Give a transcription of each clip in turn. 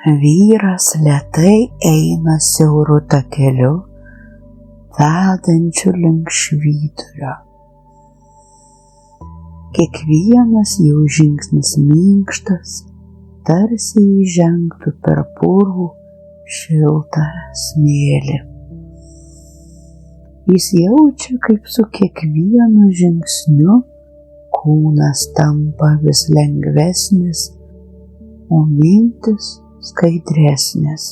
Vyras lėtai eina siauru takeliu, vedančiu link švyturio. Kiekvienas jau žingsnis minkštas, tarsi įžengtų per purvų šiltą smėlį. Jis jaučia, kaip su kiekvienu žingsniu kūnas tampa vis lengvesnis, o mintis skaidresnės.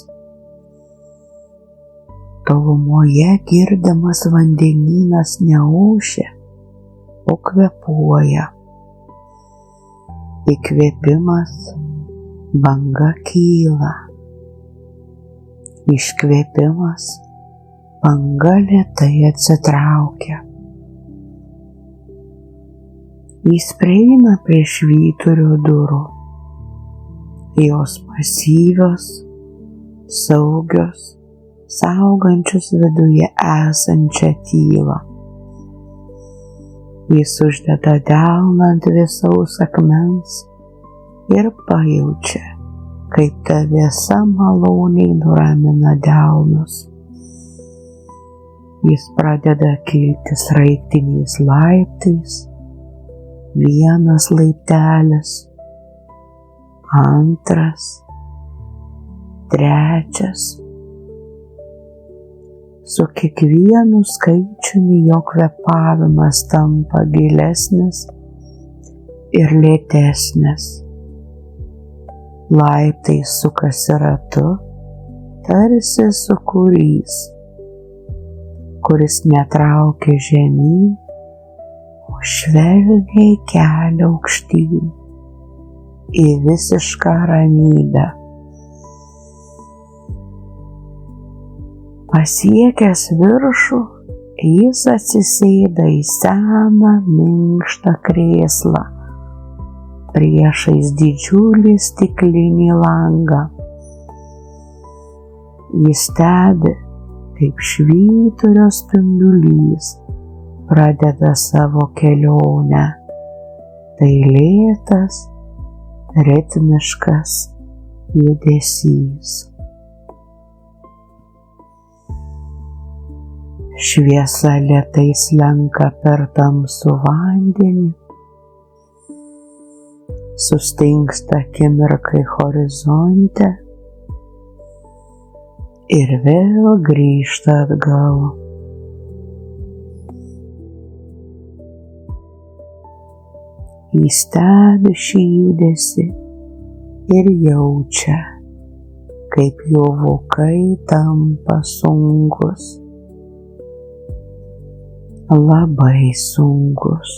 Tolumoje girdimas vandenynas neūšia, o kvėpuoja. Įkvėpimas, banga kyla. Iškvėpimas, banga lėtai atsitraukia. Jis prieina prie švyturio durų. Jos masyvios, saugios, saugančios viduje esančią tylą. Jis uždeda delną ant vėsaus akmens ir pajaučia, kaip ta vėsa maloniai nuramina delnus. Jis pradeda kilti sraigtiniais laiptais, vienas laiptelis, antras, trečias. Su kiekvienu skaičiumi jo kvėpavimas tampa gilesnis ir lėtesnis. Laiptai sukasi ratu, tarsi sūkurys, kuris netraukia žemyn, o švelniai kelia aukštyn į visišką ramybę. Pasiekęs viršų, jis atsisėda į seną, minkštą krėslą priešais didžiulį stiklinį langą. Jis stebi, kaip švyturio spindulys pradeda savo kelionę. Tai lėtas, ritmiškas judesys. Šviesa lėtai slenka per tamsų vandenį, sustingsta akimirkai horizonte ir vėl grįžta atgal. Jis stebi šį judesį ir jaučia, kaip jo vokai tampa sunkūs, labai sunkūs.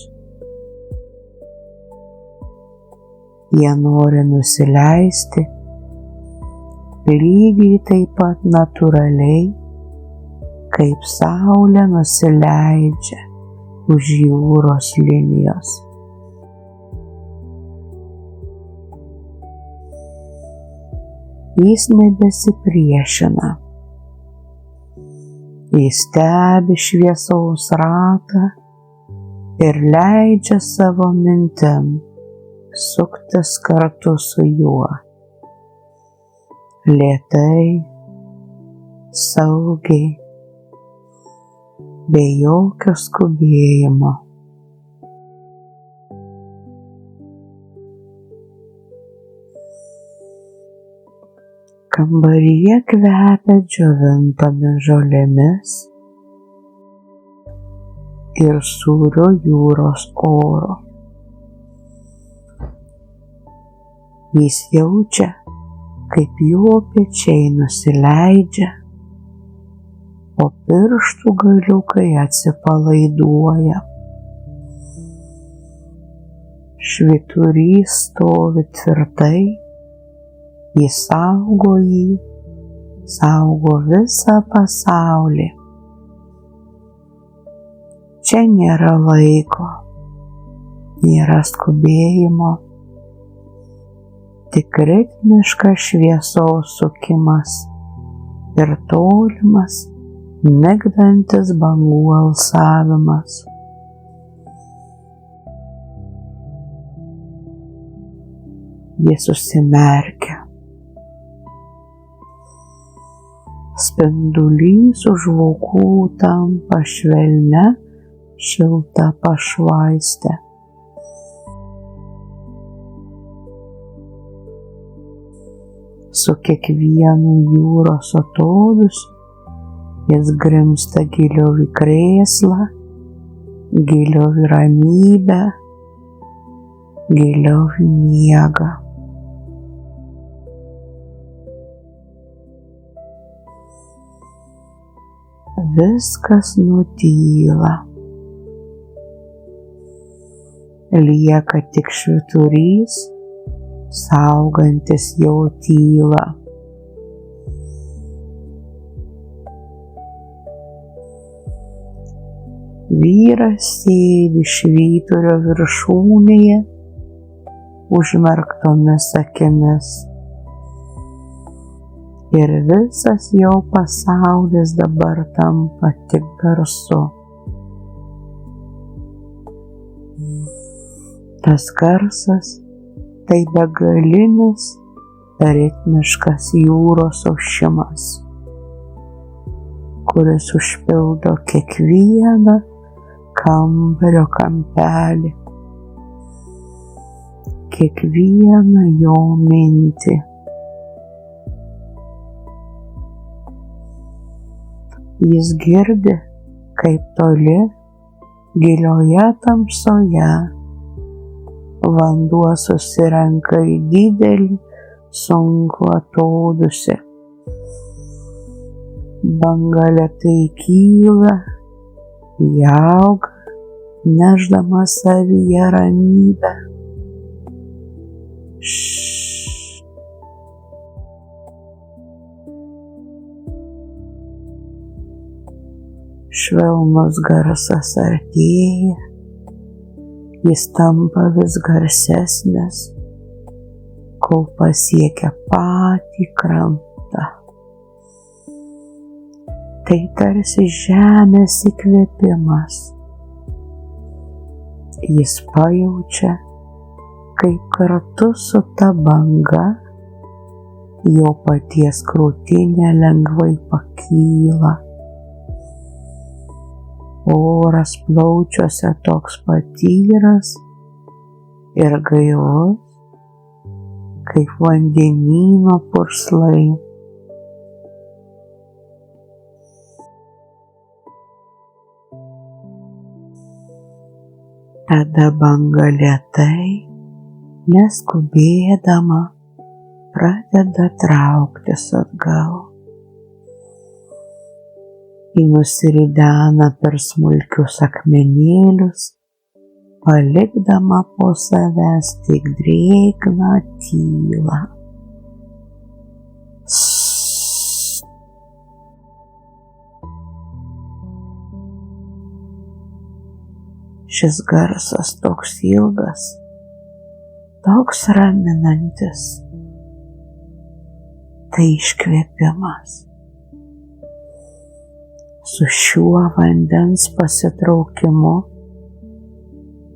Jie nori nusileisti lygiai taip pat natūraliai, kaip saulė nusileidžia už jūros linijos. Jis nebesipriešina. Jis stebi šviesaus ratą ir leidžia savo mintim suktis kartu su juo. Lėtai, saugiai, be jokio skubėjimo. Kambaryje kvepia džiovintomis žolėmis ir sūriu jūros oru. Jis jaučia, kaip jo pečiai nusileidžia, o pirštų galiukai atsipalaiduoja. Švyturys stovi tvirtai, jis saugo jį, saugo visą pasaulį. Čia nėra laiko, nėra skubėjimo, tik ritmiškas šviesos sukimas ir tolimas, migdantis bangų alsavimas. Jis užsimerkia. Spindulys už vokų tampa švelnia, šilta pašvaiste. Su kiekvienu jūros atodūsiu jis grimzta giliau į krėslą, giliau į ramybę, giliau į miegą. Viskas nutyla. Lieka tik švyturys, saugantis jo tylą. Vyras sėdi švyturio viršūnėje, užmerktomis akimis. Ir visas jo pasaulis dabar tampa tik garsu. Tas garsas tai begalinis, ritmiškas jūros ošimas, kuris užpildo kiekvieną kambario kampelį, kiekvieną jo mintį. Jis girdi, kaip toli, gilioje tamsoje, vanduo susirenka į didelį, sunkų atodūsį. Banga lėtai kyla, auga, nešdama savyje ramybę. Švelnus garsas artėja, jis tampa vis garsesnis, kol pasiekia patį krantą. Tai tarsi žemės įkvėpimas. Jis pajaučia, kaip kartu su ta banga jo paties krūtinė lengvai pakyla. Oras plaučiuose toks patyras ir gaivus, kaip vandenyno purslai. Tada banga lėtai, neskubėdama, pradeda trauktis atgal. Ji nusiridena per smulkius akmenėlius, palikdama po savęs tik drėgną tylą. Šis garsas toks ilgas, toks raminantis. Tai iškvėpimas. Su šiuo vandens pasitraukimu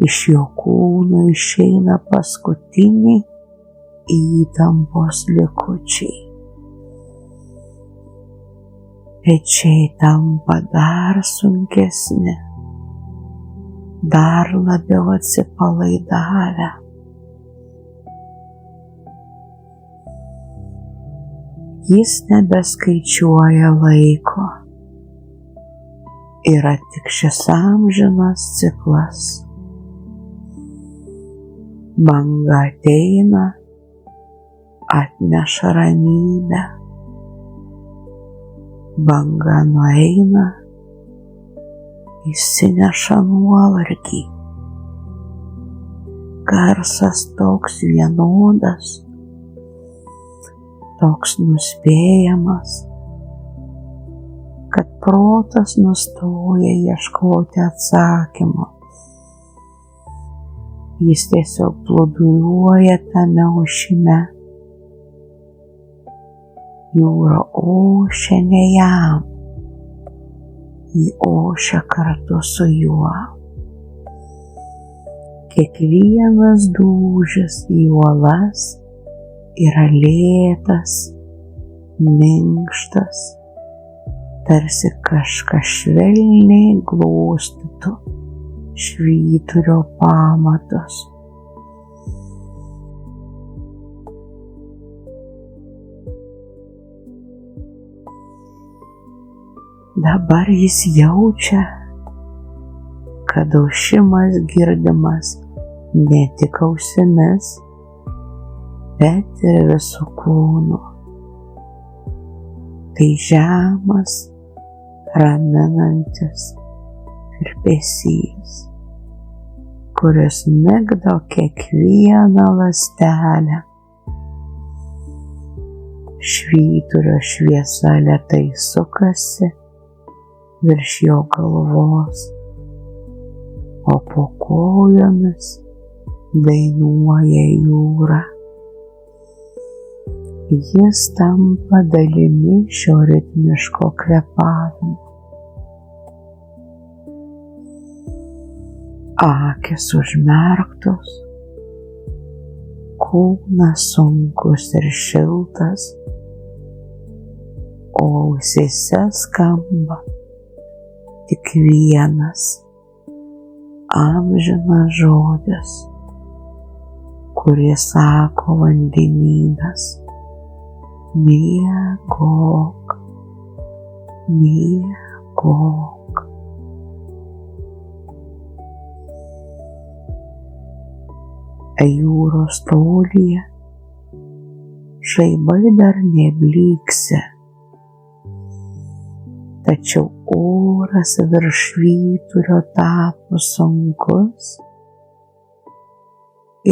iš jo kūno išeina paskutiniai įtampos likučiai. Pečiai tampa dar sunkesni, dar labiau atsipalaidavę. Jis nebeskaičiuoja laiko. Yra tik šis amžinas ciklas. Banga ateina, atneša ramybę. Banga nueina, išsineša nuovargį. Garsas toks vienodas, toks nuspėjamas, kad protas nustoja ieškoti atsakymo. Jis tiesiog plūduriuoja tame ošime. Jūra ošia ne jam, ji ošia kartu su juo. Kiekvienas dūžis į uolas yra lėtas, minkštas tarsi kažkas švelniai glostytų švyturio pamatus. Dabar jis jaučia, kad ošimas girdimas ne tik ausimis, bet ir visų kūnu. Tai žemas, raminantis virpesys, kuris migdo kiekvieną ląstelę. Švyturio šviesa lėtai sukasi virš jo galvos, o po kojomis dainuoja jūra. Jis tampa dalimi šio ritmiško kvėpavimo. Akys užmerktos, kūnas sunkus ir šiltas, o ausyse skamba tik vienas amžinas žodis, kurį sako vandenynas: miegok, miegok. Jūros tolyje žaibai dar neblyksi, tačiau oras virš švyturio tapo sunkus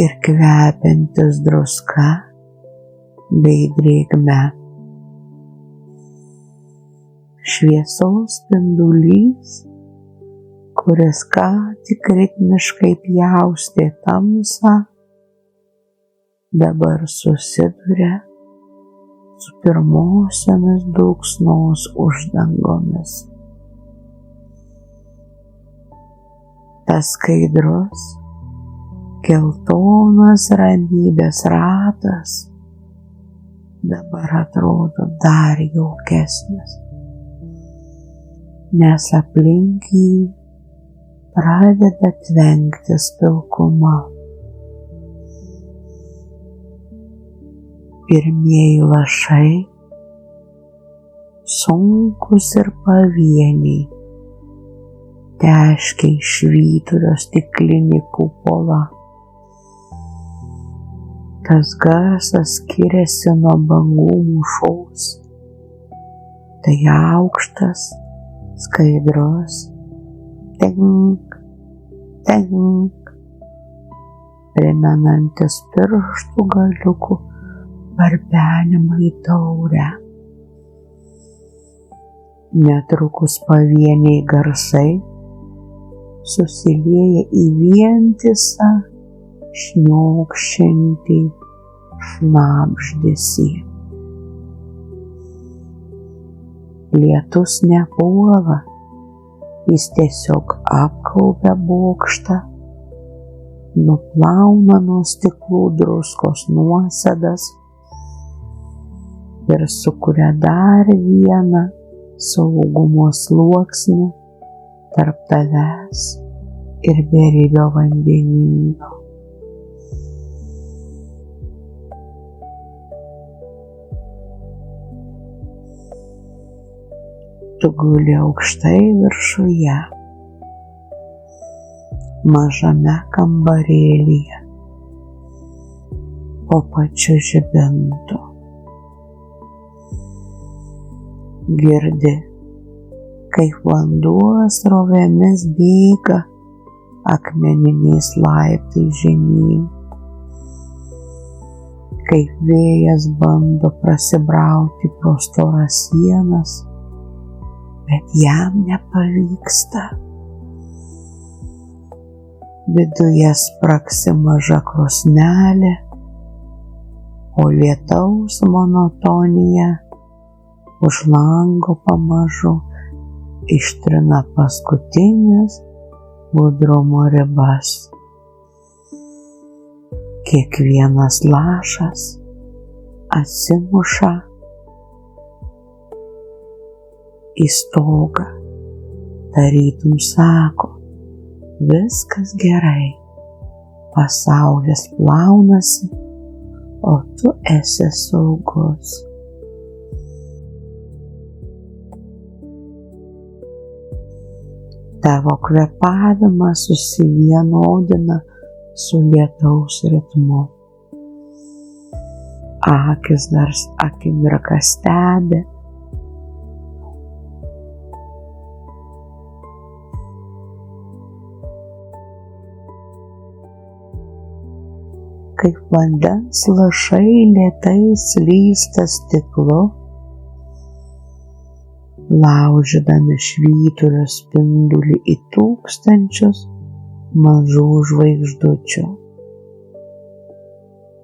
ir kvepiantis druska bei drėgme. Šviesos spindulys, kuris ką tik ritmiškai pjaustė tamsą, dabar susiduria su pirmosiomis dulksnos uždangomis. Tas skaidrus, geltonas ramybės ratas dabar atrodo dar jaukesnis, nes aplink jį pradeda tvenktis pilkuma. Pirmieji lašai, sunkus ir pavieniai, teškia į švyturio stiklinį kupolą. Tas garsas skiriasi nuo bangų mūšos. Tai aukštas, skaidrus, tink, tink, primenantis pirštų galiukų barbenimą į taurę. Netrukus pavieniai garsai susilieja į vientisą šniokščiantį šnabždesį. Lietus nepuola, jis tiesiog apgaubia bokštą, nuplauna nuo stiklų druskos nuosėdas ir sukuria dar vieną saugumo sluoksnį tarp tavęs ir beribio vandenyno. Tu guli aukštai viršuje, mažame kambarėlyje, po pačiu žibintu. Girdi, kaip vanduo srovėmis bėga akmeniniais laiptais žemyn, kaip vėjas bando prasibrauti pro storas sienas, bet jam nepavyksta. Viduje spraksi maža krosnelė, o lietaus monotonija už lango pamažu ištrina paskutinės budrumo ribas. Kiekvienas lašas atsimuša į stogą, tarytum sako, viskas gerai, pasaulis plaunasi, o tu esi saugus. Tavo kvėpavimas susivienodina su lietaus ritmu. Akis dar akimirką stebi, kaip vandens lašai lėtai slysta stiklu, laužydami švyturio spindulį į tūkstančius mažų žvaigždučių,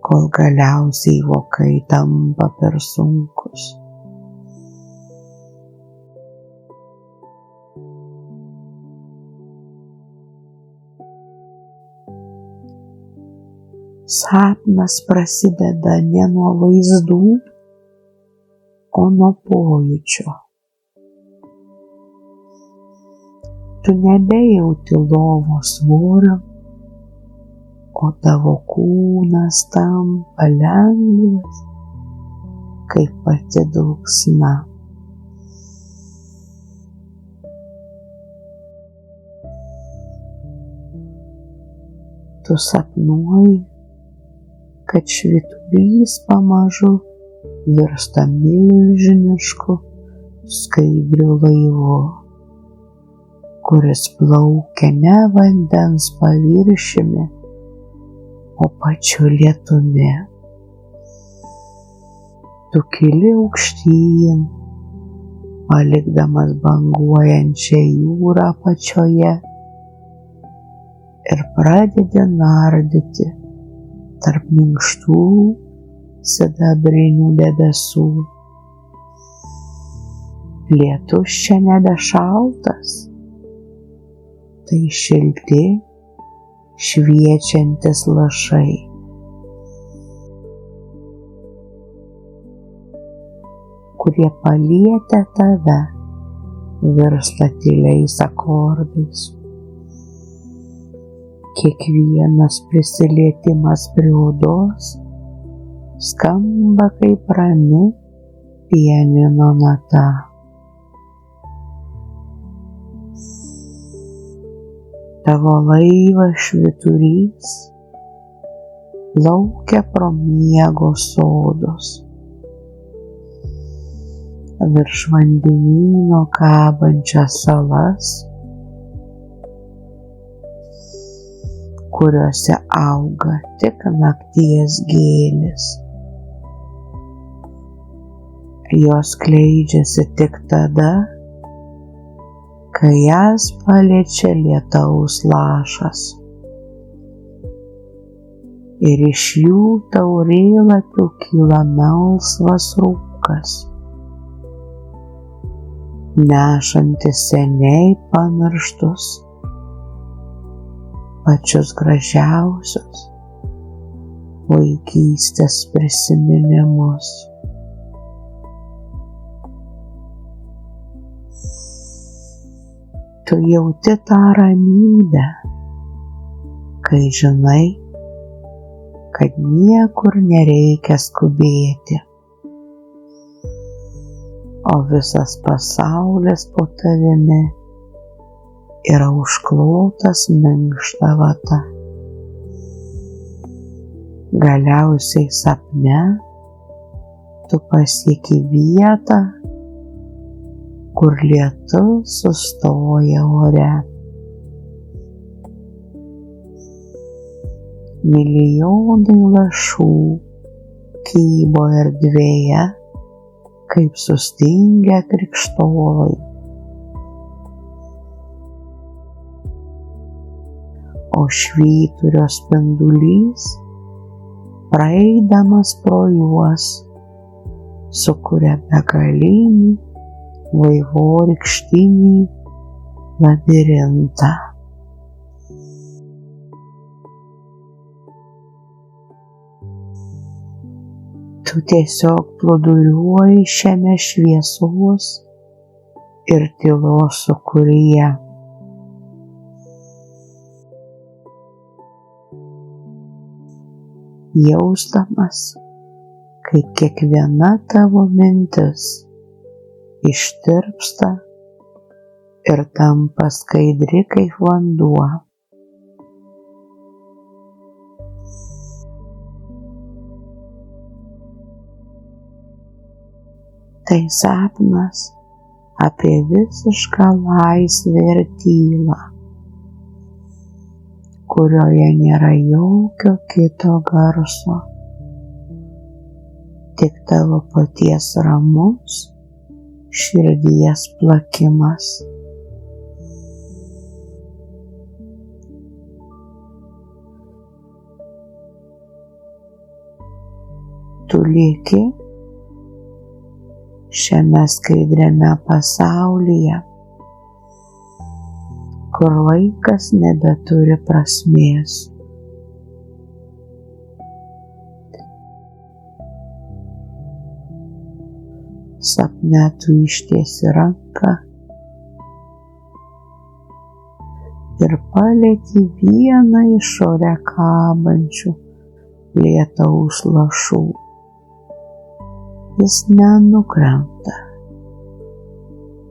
kol galiausiai vokai tampa per sunkus. Sapnas prasideda ne nuo vaizdų, o nuo pojūčio. Tu nebejauti lovos svorio, o tavo kūnas tampa lengvas, kaip pati dulksna. Tu sapnuoji, kad švyturys pamažu virsta milžinišku skaidriu laivu, kuris plaukia ne vandens paviršiumi, o pačiu lietumi. Tu kyli aukštyn, palikdamas banguojančią jūrą apačioje ir pradedi nardyti tarp minkštų sidabrinių debesų. Lietus čia nebe šaltas, tai šilti, šviečiantis lašai. Kurie palietę tave virsta tyliais akordais. Kiekvienas prisilietimas prie odos skamba kaip rami pianino nata. Tavo laivas švyturys plaukia pro miego sodus. Virš vandenyno kabančias salas, kuriuose auga tik nakties gėlės. Jos skleidžiasi tik tada, kai jas paliečia lietaus lašas. Ir iš jų taurėlapių kyla melsvas rūkas, nešantis seniai pamirštus, pačius gražiausius vaikystės prisiminimus. Tu jauti tą ramybę, kai žinai, kad niekur nereikia skubėti, o visas pasaulis po tavimi yra užklotas minkšta vata. Galiausiai sapne tu pasieki vietą, kur lietus sustoja ore. Milijonai lašų kybo erdvėje, kaip sustingę krikštolai. O švyturio spindulys, praeidamas pro juos, sukuria begalinį vaivorykštinį labirintą. Tu tiesiog plūduriuoji šiame šviesos ir tylos sūkuryje. Jausdamas, kaip kiekviena tavo mintis ištirpsta ir tampa skaidri kaip vanduo. Tai sapnas apie visišką laisvę ir tylą, kurioje nėra jokio kito garso, tik tavo paties ramus širdies plakimas. Tu lieki šiame skaidriame pasaulyje, kur laikas nebeturi prasmės. Sapne tu ištiesi ranką ir palieti vieną iš ore kabančių lietaus lašų. Jis nenukrenta,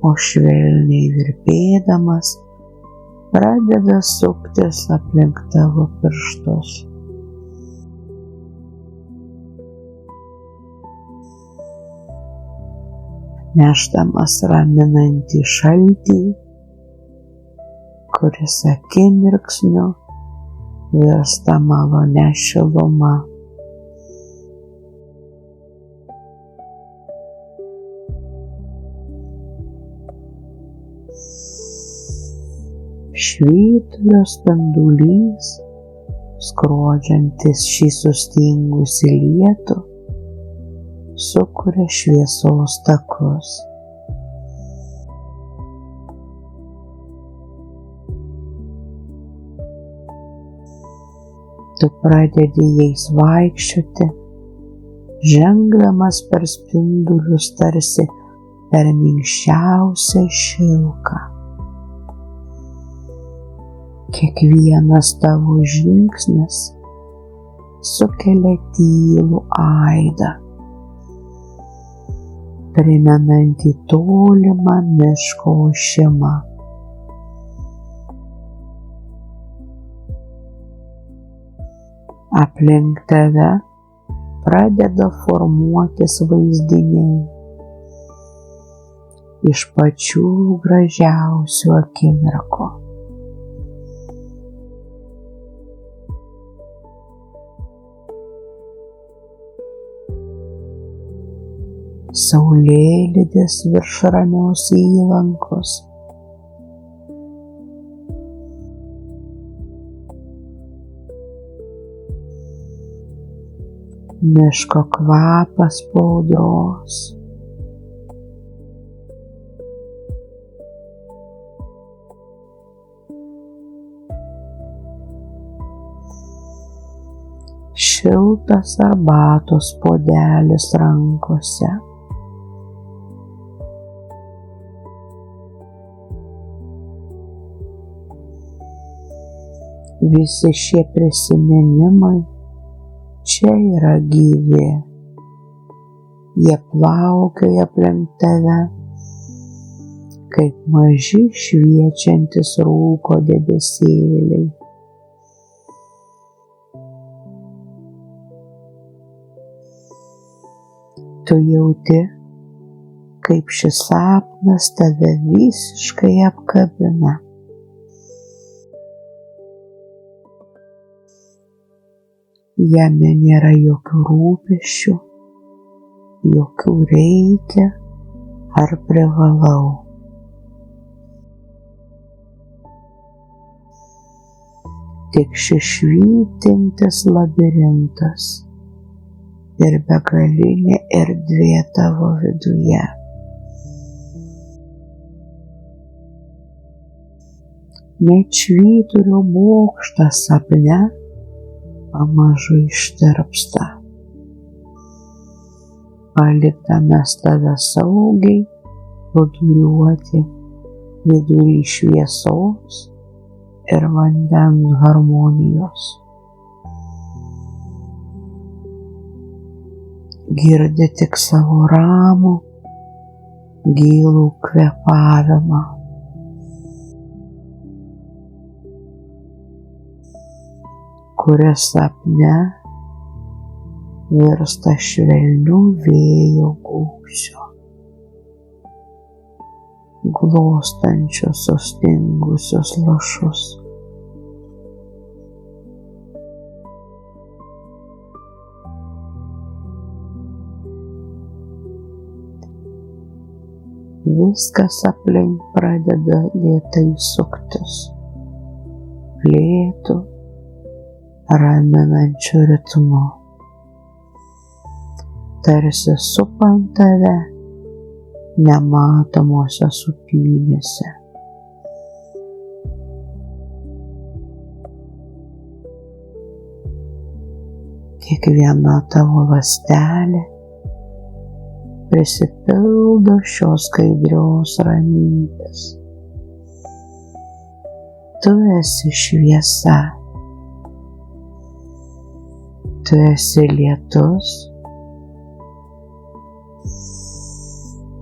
o švelniai virpėdamas pradeda suktis aplink tavo pirštus. Nešdamas raminantį šaltį, kuris akimirksniu virsta malonia šiluma. Švyturio spindulys, skrodžiantis šį sustingusį lietų, sukuria šviesos takus. Tu pradedi jais vaikščioti, žengdamas per spindulius tarsi per minkščiausią šilką. Kiekvienas tavo žingsnis sukelia tylų aidą, primenantį tolimą miško ošimą. Aplink tave pradeda formuotis vaizdiniai iš pačių gražiausių akimirkų. Saulėlydis virš ramios įlankos, miško kvapas po audros, šiltas arbatos puodelis rankose. Visi šie prisiminimai čia yra gyvi. Jie plaukioja aplink tave, kaip maži šviečiantis rūko debesėliai. Tu jauti, kaip šis sapnas tave visiškai apkabina. Jame nėra jokių rūpesčių, jokių reikia ar privalau. Tik šis švytintis labirintas ir begalinė erdvė tavo viduje. Net švyturio bokštas sapne pamažu ištirpsta, palikdamas tave saugiai plūduriuoti vidury šviesos ir vandens harmonijos. Girdi tik savo ramų, gilų kvėpavimą. Kuris sapne virsta švelniu vėjo gūsiu, glostančiu sustingusius lašus. Viskas aplink pradeda lėtai suktis, lėtu, raminančiu ritmu, tarsi supant tave nematomose sūpynėse. Kiekviena tavo ląstelė prisipildo šios skaidrios ramybės. Tu esi šviesa. Tu esi lietus,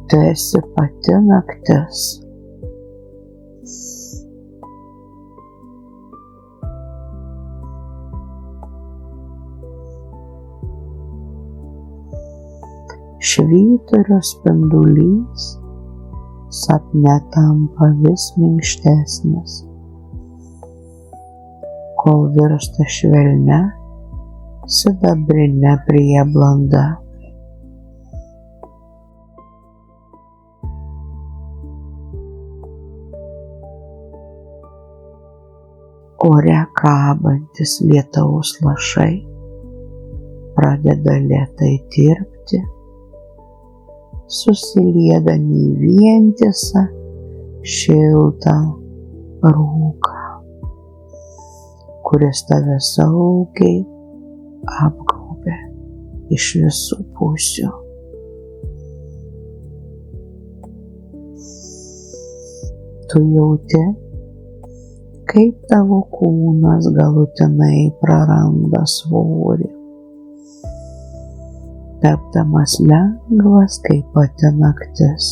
tu esi pati naktis. Švyturio spindulys sapne tampa vis minkštesnis, kol virsta švelnia, sidabrinė prieblanda. Ore kabantis lietaus lašai pradeda lėtai tirpti, susiliedami į vientisą, šiltą rūką, kuris tave saugiai apgaubė iš visų pusių. Tu jauti, kaip tavo kūnas galutinai praranda svorį, tapdamas lengvas kaip pati naktis.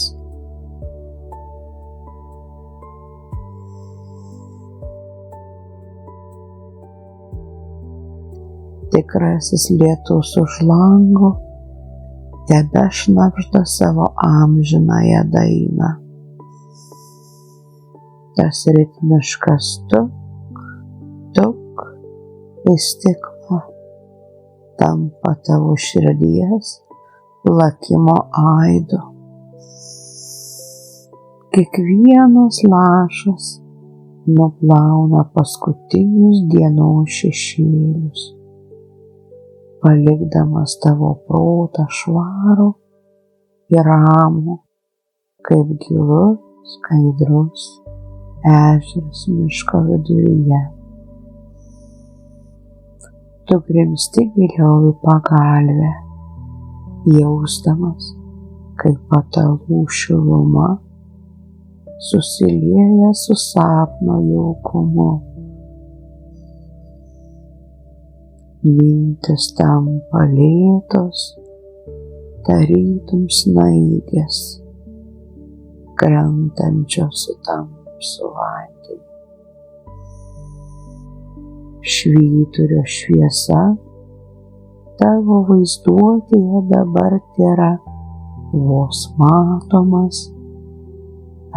Tikrasis lietus už lango tebešnabžda savo amžinąją dainą. Tas ritmiškas tuk, tuk į stiklą tampa tavo širdies plakimo aidu. Kiekvienas lašas nuplauna paskutinius dienos šešėlius, palikdamas tavo protą švarų ir ramų, kaip gilus, skaidrus ežeras miško viduryje. Tu grimzti giliau į pagalvę, jausdamas, kaip patalų šiluma susilieja su sapno jaukumu. Mintis tampa lėtos, tarytum snaigės, krentančios į tamsų vandenį. Švyturio šviesa tavo vaizduotėje dabar tėra vos matomas,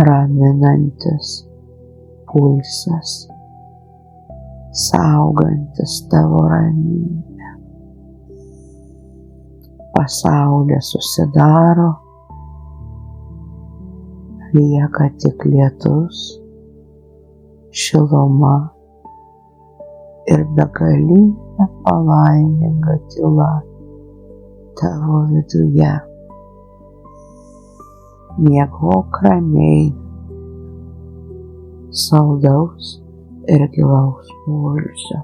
raminantis pulsas, saugantis tavo ramybę. Pasaulis susidaro, lieka tik lietus, šiluma ir begalinė palaiminga tyla tavo viduje. Miegok ramiai, saldaus ir gilaus poilsio.